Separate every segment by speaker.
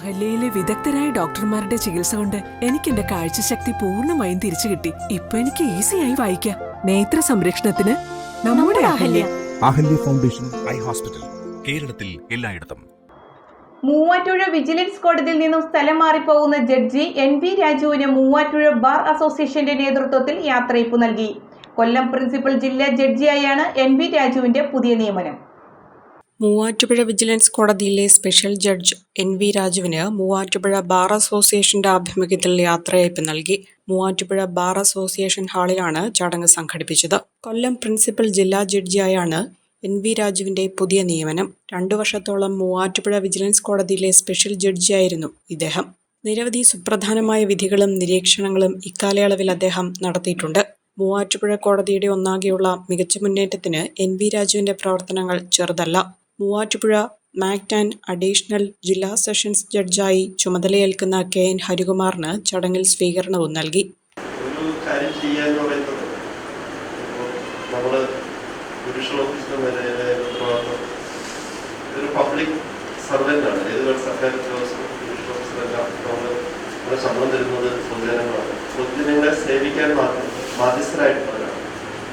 Speaker 1: അഹല്യയിലെ വിദഗ്ധരായ ഡോക്ടർമാരുടെ ചികിത്സ കൊണ്ട് എനിക്ക് എന്റെ കാഴ്ചശക്തി പൂർണ്ണമായും തിരിച്ചു കിട്ടി. ഇപ്പൊ എനിക്ക് ഈസിയായി വായിക്കാം. നേത്ര സംരക്ഷണത്തിന് നമ്മുടെ Ahalya.
Speaker 2: Ahalya foundation eye hospital, കേരളത്തിൽ എല്ലായിടത്തും.
Speaker 3: മൂവാറ്റുപുഴ വിജിലൻസ് കോടതിയിൽ നിന്നും സ്ഥലം മാറിപ്പോകുന്ന ജഡ്ജി NV രാജുവിന് മൂവാറ്റുപുഴ ബാർ അസോസിയേഷന്റെ നേതൃത്വത്തിൽ യാത്രയയപ്പ് നൽകി. കൊല്ലം പ്രിൻസിപ്പൽ ജില്ലാ ജഡ്ജിയായാണ് NV രാജുവിന്റെ പുതിയ നിയമനം.
Speaker 4: മൂവാറ്റുപുഴ വിജിലൻസ് കോടതിയിലെ സ്പെഷ്യൽ ജഡ്ജ് NV രാജുവിന് മൂവാറ്റുപുഴ ബാർ അസോസിയേഷന്റെ ആഭിമുഖ്യത്തിൽ യാത്രയയപ്പ് നൽകി. മൂവാറ്റുപുഴ ബാർ അസോസിയേഷൻ ഹാളിലാണ് ചടങ്ങ് സംഘടിപ്പിച്ചത്. കൊല്ലം പ്രിൻസിപ്പൽ ജില്ലാ ജഡ്ജിയായാണ് NV രാജുവിന്റെ പുതിയ നിയമനം. 2 വർഷത്തോളം മൂവാറ്റുപുഴ വിജിലൻസ് കോടതിയിലെ സ്പെഷ്യൽ ജഡ്ജിയായിരുന്നു ഇദ്ദേഹം. നിരവധി സുപ്രധാനമായ വിധികളും നിരീക്ഷണങ്ങളും ഇക്കാലയളവിൽ അദ്ദേഹം നടത്തിയിട്ടുണ്ട്. മൂവാറ്റുപുഴ കോടതിയുടെ ഒന്നാകെയുള്ള മികച്ച മുന്നേറ്റത്തിന് NV രാജുവിന്റെ പ്രവർത്തനങ്ങൾ ചെറുതല്ല. മൂവാറ്റുപുഴ മാക്ട് ആൻഡ് അഡീഷണൽ ജില്ലാ സെഷൻസ് ജഡ്ജായി ചുമതലയേൽക്കുന്ന KN ഹരികുമാറിന് ചടങ്ങിൽ സ്വീകരണവും നൽകി.
Speaker 5: ശമ്പളം തരുന്നത് പൊതുജനങ്ങളെ സേവിക്കാൻ ബാധ്യസ്ഥരായിട്ടുള്ളവരാണ്.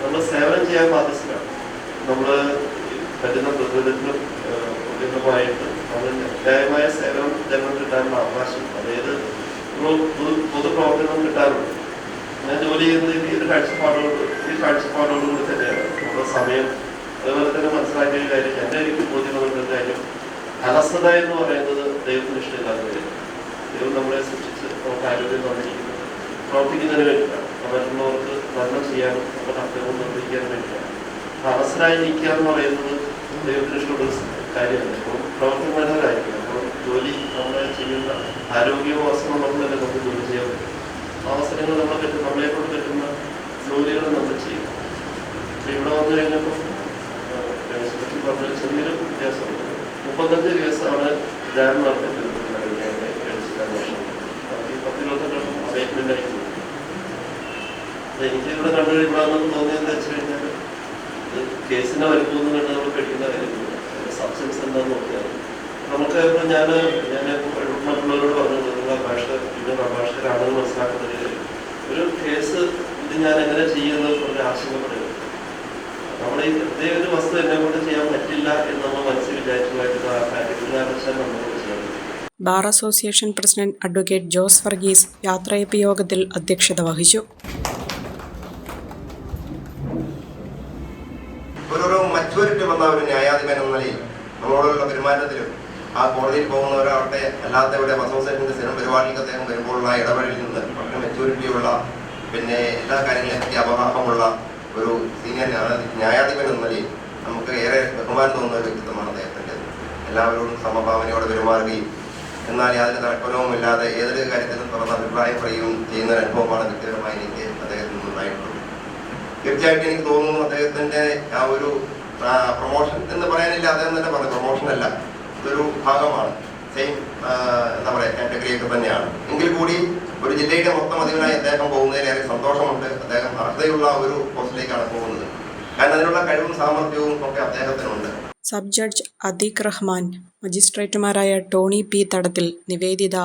Speaker 5: നമ്മൾ സേവനം ചെയ്യാൻ ബാധ്യസ്ഥരാണ്. നമ്മൾ പറ്റുന്ന പ്രതിബദ്ധമായിട്ട് നമ്മൾ ന്യായമായ സേവനം ജനങ്ങൾ കിട്ടാനുള്ള അവകാശം, അതായത് പൊതുപ്രവർത്തനം കിട്ടാറുണ്ട്. ഞാൻ ജോലി ചെയ്യുന്നത് ഈ കാഴ്ചപ്പാടോടുകൂടി തന്നെയാണ്. നമ്മുടെ സമയം അതുപോലെ തന്നെ മനസ്സിലാക്കിയ കാര്യം, എനിക്ക് ബോധ്യമുള്ള കാര്യം, അലസത എന്ന് പറയുന്നത് ദൈവത്തിന് ഇഷ്ടമില്ലാത്ത കാര്യം. ദൈവം നമ്മളെ സൃഷ്ടിച്ച് നമുക്ക് ആരോഗ്യം തന്നിരിക്കുന്നത് പ്രവർത്തിക്കുന്നതിന് വേണ്ടിയിട്ടാണ്. മറ്റുള്ളവർക്ക് നന്മ ചെയ്യാനും നമ്മുടെ കർത്തവ്യം നിർവഹിക്കാനും വേണ്ടിയിട്ടാണ്. അലസരായിരിക്കുക എന്ന് പറയുന്നത് ദൈവത്തിന് ഇഷ്ടമുള്ള കാര്യമല്ല. അപ്പോൾ പ്രവർത്തനം നല്ലതായിരിക്കും. അപ്പോൾ ജോലി നമ്മളെ ചെയ്യുന്ന ആരോഗ്യവും അവസരങ്ങളും തന്നെ നമുക്ക് ജോലി ചെയ്യാൻ പറ്റും. അവസരങ്ങൾ നമ്മളെ കൊണ്ട് പറ്റുന്ന ജോലികൾ നമ്മൾ ചെയ്യും. അപ്പോൾ ഇവിടെ വന്നു കഴിഞ്ഞപ്പോൾ പറഞ്ഞ ചെറിയൊരു വ്യത്യാസമുണ്ട്. 35 ദിവസമാണ് ധ്യാനം നടത്തിയിട്ടുള്ളത്. 10-22 അവേറ്റ്മെന്റ് ആയിട്ട് എനിക്ക് ഇവിടെ കണ്ടു ഇവിടെ വന്നെന്ന് തോന്നിയെന്ന് വെച്ച് കഴിഞ്ഞാൽ കേസിനെ വലിപ്പമൊന്നും കണ്ട് നമ്മൾ പേടിക്കുന്ന കാര്യമില്ല. സബ്സ്റ്റൻസ് എന്താണെന്ന് നോക്കിയാൽ നമുക്ക് ഇപ്പോൾ ഞാൻ മറ്റുള്ളവരോട് പറഞ്ഞത് നിങ്ങൾ അഭാഷകരാണെന്ന് മനസ്സിലാക്കുന്നതിൽ ഒരു കേസ് ഇത് ഞാൻ എങ്ങനെ ചെയ്യുന്നത് വളരെ ആശങ്കപ്പെടുക. നമ്മുടെ ഈ പ്രത്യേക ഒരു വസ്തു എന്നെ കൊണ്ട് ചെയ്യാൻ പറ്റില്ല എന്ന് നമ്മൾ മനസ്സിൽ വിചാരിച്ചതായിട്ട് ആ കാറ്റഗറിച്ചാൽ നമ്മളോട് ചെയ്യാൻ.
Speaker 4: Bar association president advocate Jose Varghese യാത്രയയപ്പ് യോഗത്തിൽ അധ്യക്ഷത വഹിച്ചു.
Speaker 6: ഒരു മച്യൂരിറ്റി വന്ന ഒരു ന്യായാധിപൻ എന്ന നിലയിൽ നമ്മളോടുള്ള പെരുമാറ്റത്തിലും ആ കോടതിയിൽ പോകുന്നവരാവട്ടെ അല്ലാത്തവരുടെ അസോസിയേഷന്റെ സ്ഥിരം പരിപാടിക്ക് അദ്ദേഹം വരുമ്പോഴുള്ള ഇടപെടലിൽ നിന്ന് വളരെ മെച്യൂരിറ്റിയുള്ള പിന്നെ എല്ലാ കാര്യങ്ങളെയും പറ്റി അവബോധമുള്ള ഒരു സീനിയർ ന്യായാധിപൻ എന്ന നിലയിൽ നമുക്ക് ഏറെ ബഹുമാനം തോന്നുന്ന ഒരു വ്യക്തിത്വമാണ് അദ്ദേഹത്തിൻ്റെ. എല്ലാവരോടും സമഭാവനയോടെ പെരുമാറുകയും എന്നാൽ യാതൊരു തർക്കനവും ഇല്ലാതെ ഏതൊരു കാര്യത്തിലും തുറന്ന അഭിപ്രായം പറയുകയും ചെയ്യുന്ന ഒരു അനുഭവമാണ് വ്യക്തിപരമായി എനിക്ക് അദ്ദേഹത്തിൽ നിന്നുണ്ടായിട്ടുള്ളത്. തീർച്ചയായിട്ടും എനിക്ക് തോന്നുന്നു അദ്ദേഹത്തിൻ്റെ ആ ഒരു പ്രൊമോഷൻ എന്ന് പറയാനില്ല, അദ്ദേഹം തന്നെ പറഞ്ഞു പ്രൊമോഷനല്ല, ഇതൊരു ഭാഗമാണ്, സെയിം എന്താ പറയുക കാറ്റഗറിയൊക്കെ തന്നെയാണ്. എങ്കിൽ കൂടി ഒരു ജില്ലയുടെ മൊത്തം അധിപനായി അദ്ദേഹം പോകുന്നതിലേറെ സന്തോഷമുണ്ട്. അദ്ദേഹം അർഹതയുള്ള ഒരു പോസ്റ്റിലേക്കാണ് പോകുന്നത്. കാരണം അതിനുള്ള കഴിവും സാമർഥ്യവും ഒക്കെ അദ്ദേഹത്തിനുണ്ട്.
Speaker 4: സബ് ജഡ്ജ് അദീഖ് റഹ്മാൻ, മജിസ്ട്രേറ്റുമാരായ ടോണി P. തടത്തിൽ, നിവേദിത,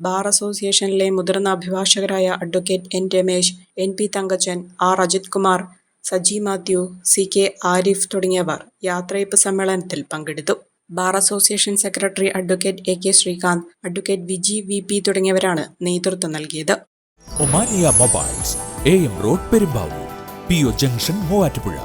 Speaker 4: ബാർ അസോസിയേഷനിലെ മുതിർന്ന അഭിഭാഷകരായ advocate N. Ramesh, NP. Thankachan, R. Ajith Kumar, Saji Mathew, CK. Arif തുടങ്ങിയവർ യാത്രയയപ്പ് സമ്മേളനത്തിൽ പങ്കെടുത്തു. Bar association secretary advocate AK. Sreekanth, advocate Viji VP തുടങ്ങിയവരാണ് നേതൃത്വം നൽകിയത്.
Speaker 2: Omania mobiles, AM road, Perumbavoor, PO junction, Muvattupuzha.